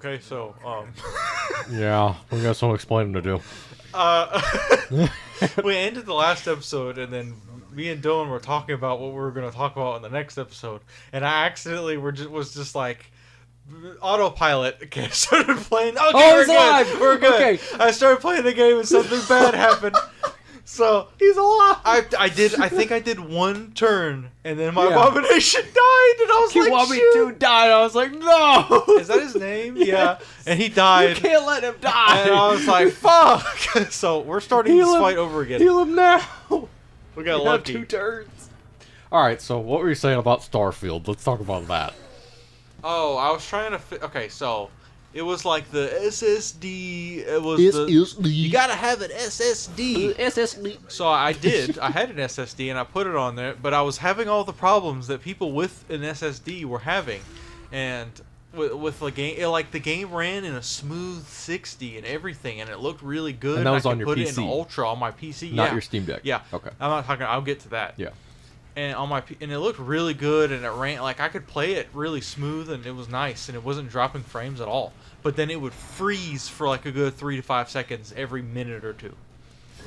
Okay, so Yeah, we got some explaining to do. we ended the last episode, and then me and Dylan were talking about what we were going to talk about in the next episode, and I accidentally was just like autopilot. Okay, started playing. Okay, we're it's good. live! We're good. Okay. I started playing the game, and something bad happened. So He's alive! I think I did one turn, and then my Yeah. abomination died, and I was You like, want me shoot. to die? I was like, no! Is that his name? Yeah. And he died. You can't let him die! And I was like, fuck! So we're starting Heal this him. fight over again. Heal him now! We got You have lucky. 2 turns. Alright, so what were you saying about Starfield? Let's talk about that. Oh, I was trying to okay, so it was like the SSD. It was you gotta have an SSD. SSD. So I did. I had an SSD and I put it on there, but I was having all the problems that people with an SSD were having, and with the game, like the game ran in a smooth 60 and everything, and it looked really good. And that was I on could your put it PC. in Ultra on my PC. Not Yeah. your Steam Deck. Yeah. Okay. I'm not talking. I'll get to that. Yeah. And on my and it looked really good, and it ran like I could play it really smooth, and it was nice, and it wasn't dropping frames at all. But then it would freeze for like a good 3 to 5 seconds every minute or two.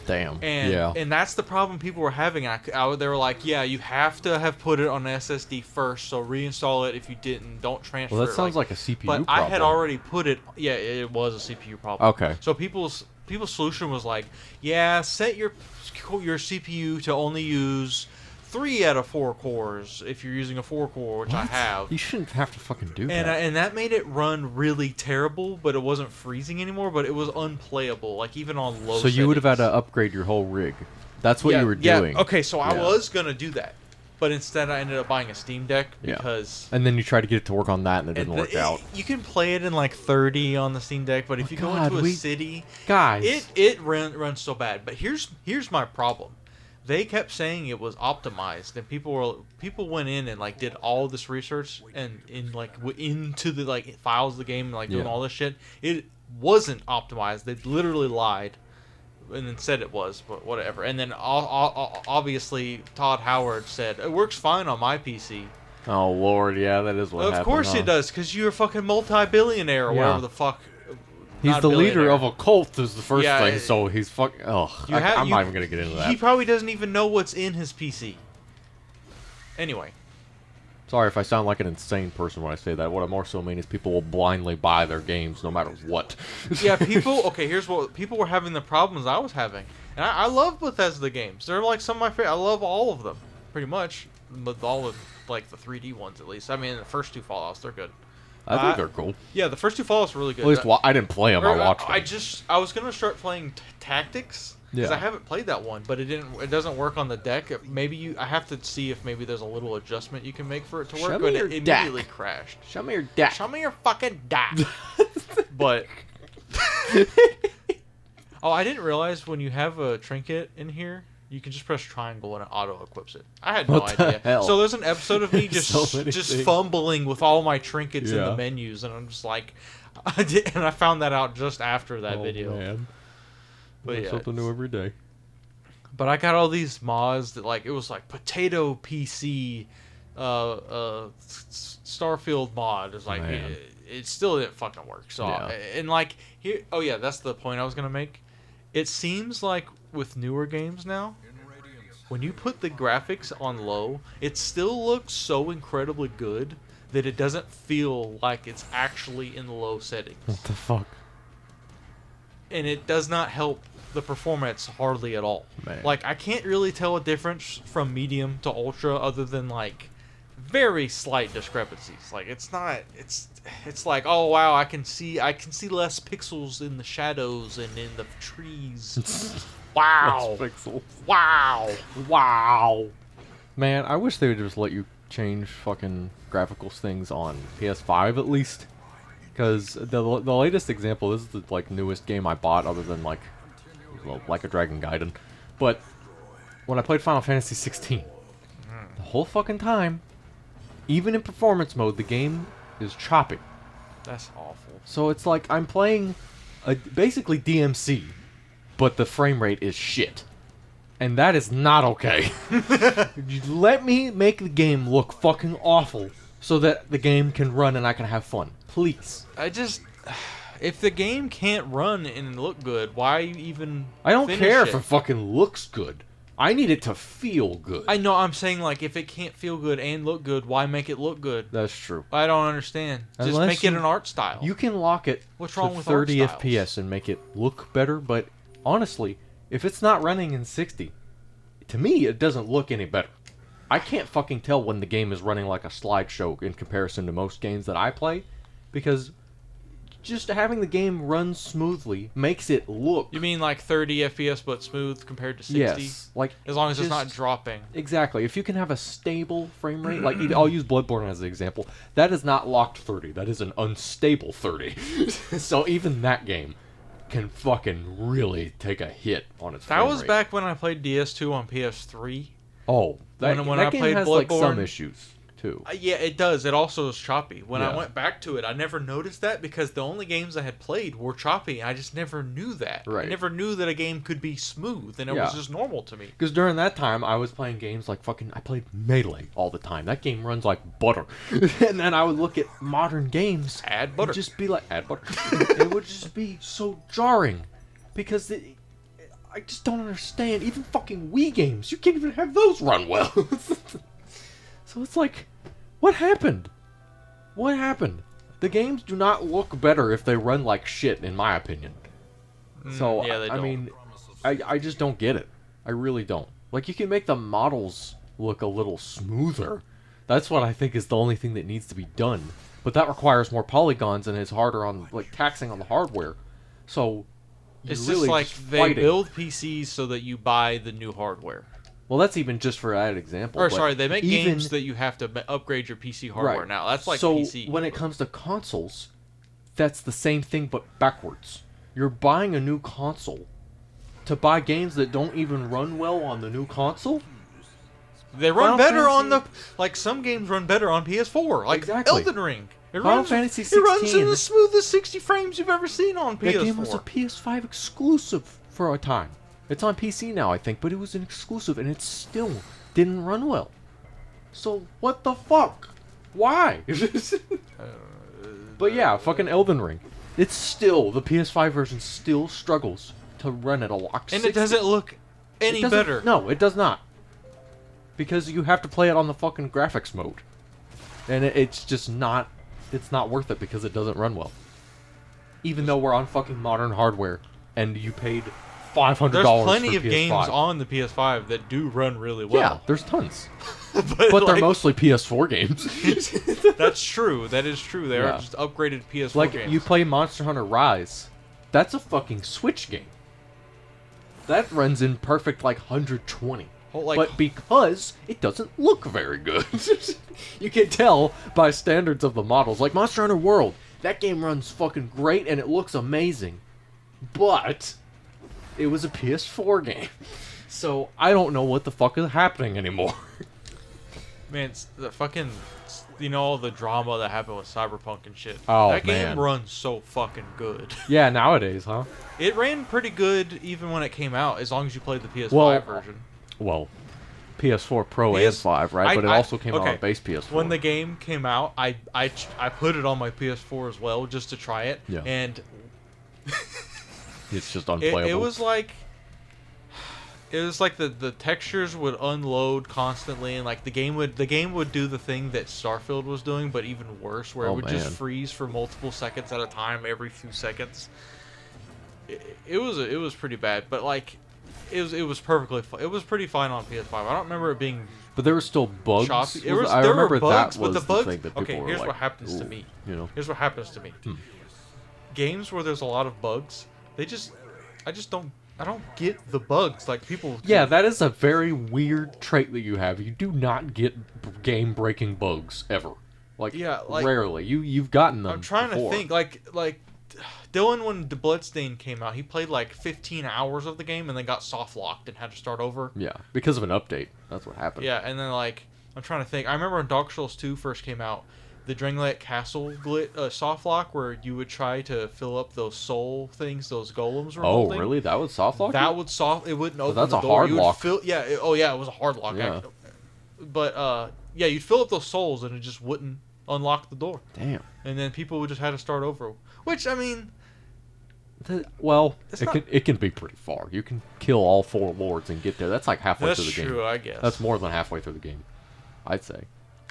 Damn. And yeah. and that's the problem people were having. They were like, yeah, you have to have put it on an SSD first, so reinstall it if you didn't. Don't transfer. Well, that it. sounds like a CPU But problem. I had already put it. Yeah, it was a CPU problem. Okay. So people's solution was like, yeah, set your CPU to only use 3 out of 4 cores if you're using a 4-core, which I have. You shouldn't have to fucking do And that. and that made it run really terrible, but it wasn't freezing anymore, but it was unplayable, like even on low So you would have had settings. to upgrade your whole rig. That's what Yeah, you were doing. Yeah, okay, so I Yeah. was going to do that. But instead I ended up buying a Steam Deck Yeah. because... And then you tried to get it to work on that, and it didn't and work out. You can play it in like 30 on the Steam Deck, but if you go God, into a city... Guys. It runs so bad. But here's my problem. They kept saying it was optimized, and people went in and like did all this research and into the like files of the game and like doing Yeah. all this shit. It wasn't optimized. They literally lied, and then said it was, but whatever. And then obviously Todd Howard said it works fine on my PC. Oh lord, yeah, that is what happened. Of course huh? it does, because you're a fucking multi-billionaire or Yeah. whatever the fuck. He's Not the leader billionaire. of a cult, is the first Yeah, thing. So he's fucking. Oh, I'm not even gonna get into that. He probably doesn't even know what's in his PC. Anyway. Sorry if I sound like an insane person when I say that. What I more so mean is people will blindly buy their games no matter what. Yeah, people... Okay, here's what... People were having the problems I was having. And I love Bethesda games. They're like some of my favorite... I love all of them, pretty much. With all of, like, the 3D ones, at least. I mean, the first 2 Fallouts, they're good. I think they're cool. Yeah, the first 2 Fallouts were really good. At least I didn't play them. I watched them. I was going to start playing Tactics. Because Yeah. I haven't played that one, but it doesn't work on the deck. Maybe I have to see if maybe there's a little adjustment you can make for it to work. Show me But your it deck. immediately crashed. Show me your deck. Show me your fucking deck. But oh, I didn't realize when you have a trinket in here, you can just press triangle and it auto equip it. I had no What the idea. hell? So there's an episode of me just So many just things. fumbling with all my trinkets in Yeah. the menus, and I'm just like, and I found that out just after that video. Man. But Learn yeah, something new every day. But I got all these mods that like it was like potato PC, Starfield mod. It's like Man. it still didn't fucking work. So Yeah. and like here, oh yeah, that's the point I was gonna make. It seems like with newer games now, when you put the graphics on low, it still looks so incredibly good that it doesn't feel like it's actually in the low settings. What the fuck? And it does not help the performance hardly at all. Man. Like I can't really tell a difference from medium to ultra other than like very slight discrepancies. Like it's like, oh wow, I can see less pixels in the shadows and in the trees. Wow. Less pixels. Wow. Wow. Man, I wish they would just let you change fucking graphical things on PS5 at least. Because the latest example, this is the like newest game I bought other than like a Dragon Gaiden. But when I played Final Fantasy 16, the whole fucking time, even in performance mode, the game is choppy. That's awful. So it's like I'm playing basically DMC, but the frame rate is shit. And that is not okay. You let me make the game look fucking awful so that the game can run and I can have fun. Please. if the game can't run and look good, why even? I don't finish care it? if it fucking looks good. I need it to feel good. I know. I'm saying like if it can't feel good and look good, why make it look good? That's true. I don't understand. Just Unless make it an art style. You can lock it What's to wrong with art 30 styles? FPS and make it look better, but honestly, if it's not running in 60, to me, it doesn't look any better. I can't fucking tell when the game is running like a slideshow in comparison to most games that I play, because just having the game run smoothly makes it look... You mean like 30 FPS but smooth compared to 60? Yes. Like, As long as it's not just- dropping. Exactly. If you can have a stable frame rate, like I'll use Bloodborne as an example, that is not locked 30. That is an unstable 30. So even that game can fucking really take a hit on its That frame was rate. back when I played DS2 on PS3. Oh, that, when that I game played has like some Bloodborne- issues too. Yeah, it does. It also is choppy. When I Yeah. went back to it, I never noticed that because the only games I had played were choppy. I just never knew that. Right. I never knew that a game could be smooth, and it Yeah. was just normal to me. Because during that time, I was playing games like I played Melee all the time. That game runs like butter. And then I would look at modern games. Add butter. And just be like, add butter. It would just be so jarring. Because I just don't understand. Even fucking Wii games, you can't even have those run well. So it's like, what happened? What happened? The games do not look better if they run like shit, in my opinion. So, yeah, they I don't. mean, I just don't get it. I really don't. Like, you can make the models look a little smoother. That's what I think is the only thing that needs to be done. But that requires more polygons and is harder on, like, taxing on the hardware. So, It's you're really just like just they fighting. build PCs so that you buy the new hardware. Well, that's even just for that example. Or but sorry, they make even- games that you have to upgrade your PC hardware Right. now. That's like so PC. when it comes to consoles, that's the same thing but backwards. You're buying a new console to buy games that don't even run well on the new console? They run Final better on the Fantasy- like some games run better on PS4, like Exactly. Elden Ring. It Final runs, Fantasy It runs in 16. the smoothest 60 frames you've ever seen on PS4. That game was a PS5 exclusive for a time. It's on PC now, I think, but it was an exclusive and it still didn't run well. So, what the fuck? Why? But yeah, fucking Elden Ring. It's still, the PS5 version still struggles to run at a locked and 60. it doesn't look any It doesn't- better. No, it does not. Because you have to play it on the fucking graphics mode. And it's just not... It's not worth it because it doesn't run well. Even though we're on fucking modern hardware and you paid $500 There's plenty for of PS5. games on the PS5 that do run really well. Yeah, there's tons. but But they're like, mostly PS4 games. That's true. That is true. They Yeah. are just upgraded PS4 Like, games. you play Monster Hunter Rise. That's a fucking Switch game. That runs in perfect, like, 120. Oh, like- but because it doesn't look very good. You can tell by standards of the models. Like Monster Hunter World, that game runs fucking great and it looks amazing. But it was a PS4 game. So I don't know what the fuck is happening anymore. Man, it's the fucking, you know, all the drama that happened with Cyberpunk and shit. Oh, that game man. runs so fucking good. Yeah, nowadays, huh? It ran pretty good even when it came out, as long as you played the PS5 Well, version. Well, PS4 Pro PS and 5, right? But it also came out okay. on base PS4. When the game came out, I put it on my PS4 as well just to try it, Yeah. and It's just unplayable. it was like the textures would unload constantly, and like the game would do the thing that Starfield was doing, but even worse, where Oh, it would just man. freeze for multiple seconds at a time every few seconds. It was pretty bad, but like it was perfectly it was pretty fine on PS5. I don't remember it being But there were still bugs. choppy. I There remember were bugs, that but was the bugs. thing that people Okay, were here's like, what happens to "Ooh," me. You know? Here's what happens to me. Games where there's a lot of bugs, I don't get the bugs like people. Yeah, that is a very weird trait that you have. You do not get game-breaking bugs ever. Like, Yeah, like- rarely. You've gotten them. I'm trying before. to think like Dylan, when the Bloodstained came out, he played like 15 hours of the game and then got soft locked and had to start over. Yeah, because of an update. That's what happened. Yeah, and then like I'm trying to think. I remember when Dark Souls 2 first came out, the Drangleic Castle soft lock, where you would try to fill up those soul things, those golems were Oh, holding. really? That was soft lock? That would soft. It wouldn't open that's the a door. hard You would lock. Fill, yeah. It was a hard lock. Yeah. Actually. But yeah, you'd fill up those souls and it just wouldn't unlock the door. Damn. And then people would just have to start over. Which, I mean... Well, It's it can be pretty far. You can kill all 4 lords and get there. That's like halfway That's through the game. true, I guess. That's more than halfway through the game, I'd say.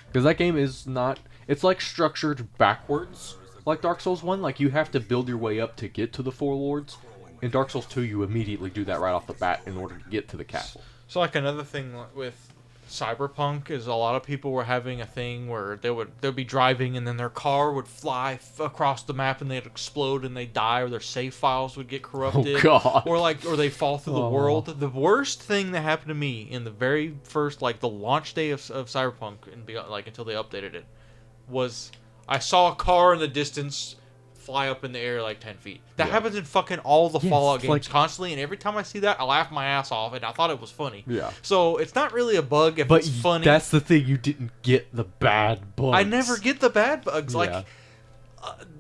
Because that game is not... It's like structured backwards, like Dark Souls 1. Like, you have to build your way up to get to the 4 lords. In Dark Souls 2, you immediately do that right off the bat in order to get to the castle. So, like, another thing with Cyberpunk is a lot of people were having a thing where they'd be driving and then their car would fly across the map and they'd explode and they'd die, or their save files would get corrupted. Oh, God. Or they fall through the world. The worst thing that happened to me in the very first, like, the launch day of Cyberpunk and like until they updated it, was I saw a car in the distance fly up in the air like 10 feet. That happens in fucking all the Fallout games like, constantly, and every time I see that, I laugh my ass off, and I thought it was funny. Yeah. So it's not really a bug if it's funny. That's the thing, you didn't get the bad bugs. I never get the bad bugs. Yeah.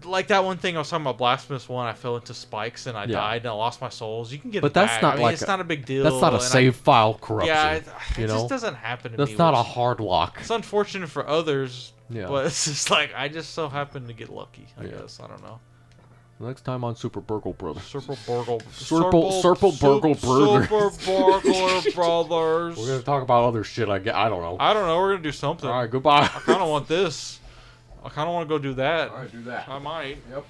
Like that one thing I was talking about, Blasphemous 1, I fell into spikes and I died and I lost my souls. You can get but it that's back. not I mean, like it's not a big deal. That's not a save file corruption. Yeah, it you know? just doesn't happen to me. That's not a hard lock. It's unfortunate for others, Yeah. but it's just like, I just so happen to get lucky, I guess. I don't know. Next time on Super Burgle Brothers. Super Burgle. Surple Burgle Brothers. Super Burgle Brothers. We're going to talk about other shit, I don't know. I don't know. We're going to do something. Alright, goodbye. I kind of want this. I kind of want to go do that. Alright, do that. I might. Yep.